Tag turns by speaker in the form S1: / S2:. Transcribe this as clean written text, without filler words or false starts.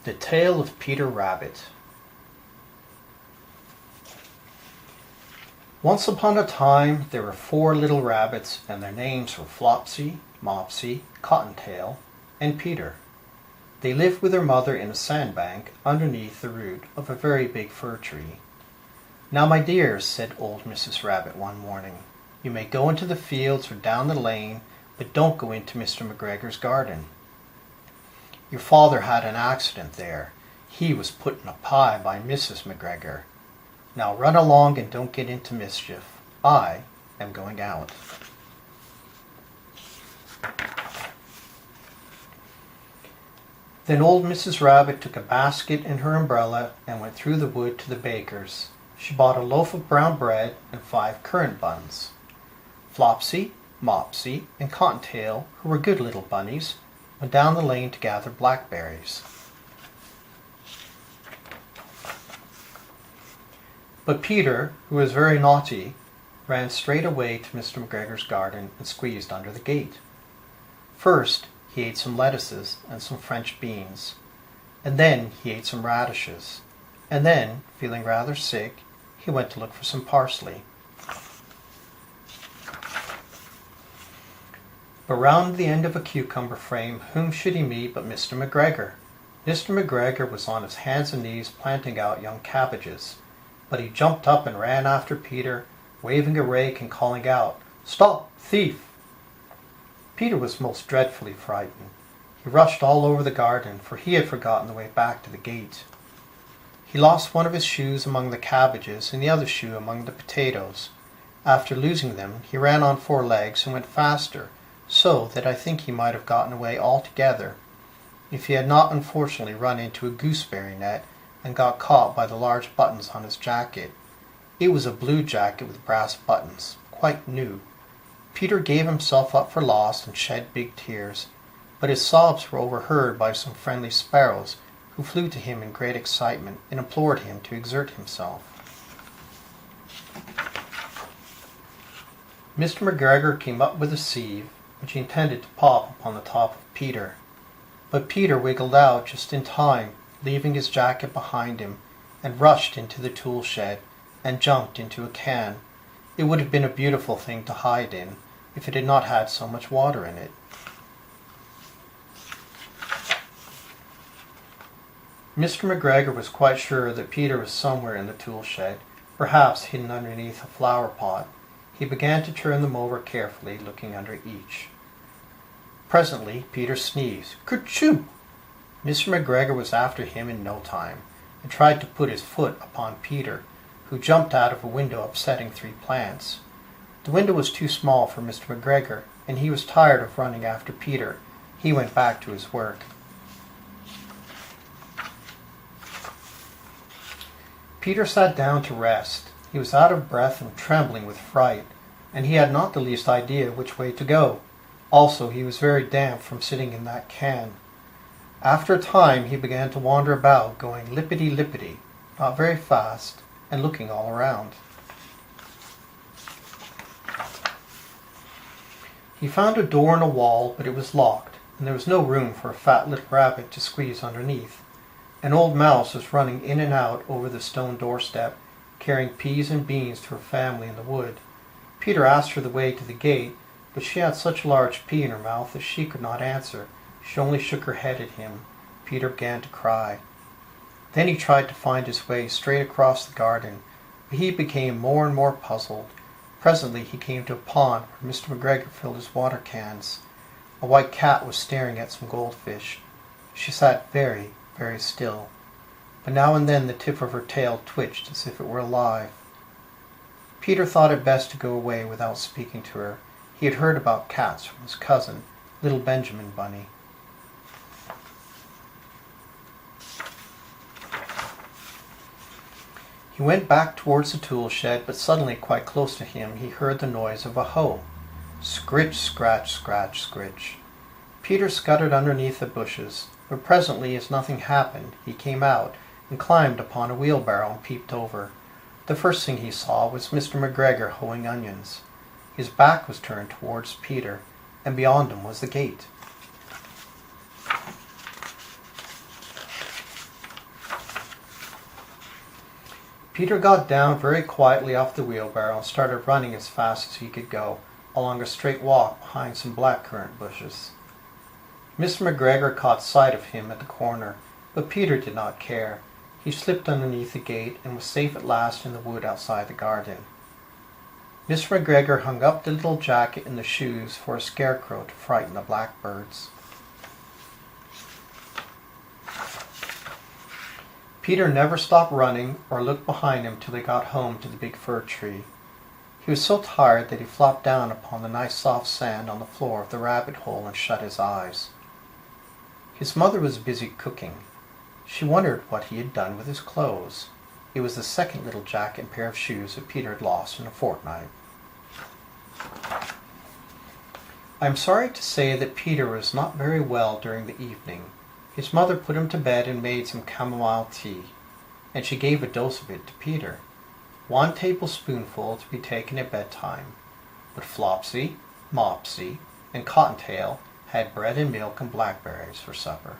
S1: The Tale of Peter Rabbit. Once upon a time there were 4 little rabbits, and their names were Flopsy, Mopsy, Cottontail, and Peter. They lived with their mother in a sandbank underneath the root of a very big fir tree. "Now, my dears," said old Mrs. Rabbit one morning, "you may go into the fields or down the lane, but don't go into Mr. McGregor's garden. Your father had an accident there. He was put in a pie by Mrs. McGregor. Now run along and don't get into mischief. I am going out." Then old Mrs. Rabbit took a basket and her umbrella and went through the wood to the baker's. She bought a loaf of brown bread and 5 currant buns. Flopsy, Mopsy, and Cottontail, who were good little bunnies, went down the lane to gather blackberries. But Peter, who was very naughty, ran straight away to Mr. McGregor's garden and squeezed under the gate. First, he ate some lettuces and some French beans, and then he ate some radishes, and then, feeling rather sick, he went to look for some parsley. But round the end of a cucumber frame, whom should he meet but Mr. McGregor? Mr. McGregor was on his hands and knees planting out young cabbages, but he jumped up and ran after Peter, waving a rake and calling out, "Stop, thief!" Peter was most dreadfully frightened. He rushed all over the garden, for he had forgotten the way back to the gate. He lost one of his shoes among the cabbages and the other shoe among the potatoes. After losing them, he ran on 4 legs and went faster, so that I think he might have gotten away altogether, if he had not unfortunately run into a gooseberry net and got caught by the large buttons on his jacket. It was a blue jacket with brass buttons, quite new. Peter gave himself up for lost and shed big tears, but his sobs were overheard by some friendly sparrows, who flew to him in great excitement and implored him to exert himself. Mr. McGregor came up with a sieve, which he intended to pop upon the top of Peter. But Peter wiggled out just in time, leaving his jacket behind him, and rushed into the tool shed and jumped into a can. It would have been a beautiful thing to hide in, if it had not had so much water in it. Mr. McGregor was quite sure that Peter was somewhere in the tool shed, perhaps hidden underneath a flower pot. He began to turn them over carefully, looking under each. Presently Peter sneezed. "Kerchoo!" Mr. McGregor was after him in no time, and tried to put his foot upon Peter, who jumped out of a window, upsetting 3 plants. The window was too small for Mr. McGregor, and he was tired of running after Peter. He went back to his work. Peter sat down to rest. He was out of breath and trembling with fright, and he had not the least idea which way to go. Also, he was very damp from sitting in that can. After a time he began to wander about, going lippity-lippity, not very fast, and looking all around. He found a door in a wall, but it was locked, and there was no room for a fat little rabbit to squeeze underneath. An old mouse was running in and out over the stone doorstep, carrying peas and beans to her family in the wood. Peter asked her the way to the gate, but she had such a large pea in her mouth that she could not answer. She only shook her head at him. Peter began to cry. Then he tried to find his way straight across the garden, but he became more and more puzzled. Presently he came to a pond where Mr. McGregor filled his water cans. A white cat was staring at some goldfish. She sat very, very still, but now and then the tip of her tail twitched as if it were alive. Peter thought it best to go away without speaking to her. He had heard about cats from his cousin, little Benjamin Bunny. He went back towards the tool shed, but suddenly, quite close to him, he heard the noise of a hoe. Scritch, scratch, scratch, scritch. Peter scuttered underneath the bushes, but presently, as nothing happened, he came out and climbed upon a wheelbarrow and peeped over. The first thing he saw was Mr. McGregor hoeing onions. His back was turned towards Peter, and beyond him was the gate. Peter got down very quietly off the wheelbarrow and started running as fast as he could go, along a straight walk behind some blackcurrant bushes. Mr. McGregor caught sight of him at the corner, but Peter did not care. He slipped underneath the gate and was safe at last in the wood outside the garden. Mr. McGregor hung up the little jacket and the shoes for a scarecrow to frighten the blackbirds. Peter never stopped running or looked behind him till they got home to the big fir tree. He was so tired that he flopped down upon the nice soft sand on the floor of the rabbit hole and shut his eyes. His mother was busy cooking. She wondered what he had done with his clothes. It was the second little jacket and pair of shoes that Peter had lost in a fortnight. I am sorry to say that Peter was not very well during the evening. His mother put him to bed and made some chamomile tea, and she gave a dose of it to Peter. 1 tablespoonful to be taken at bedtime. But Flopsy, Mopsy, and Cottontail had bread and milk and blackberries for supper.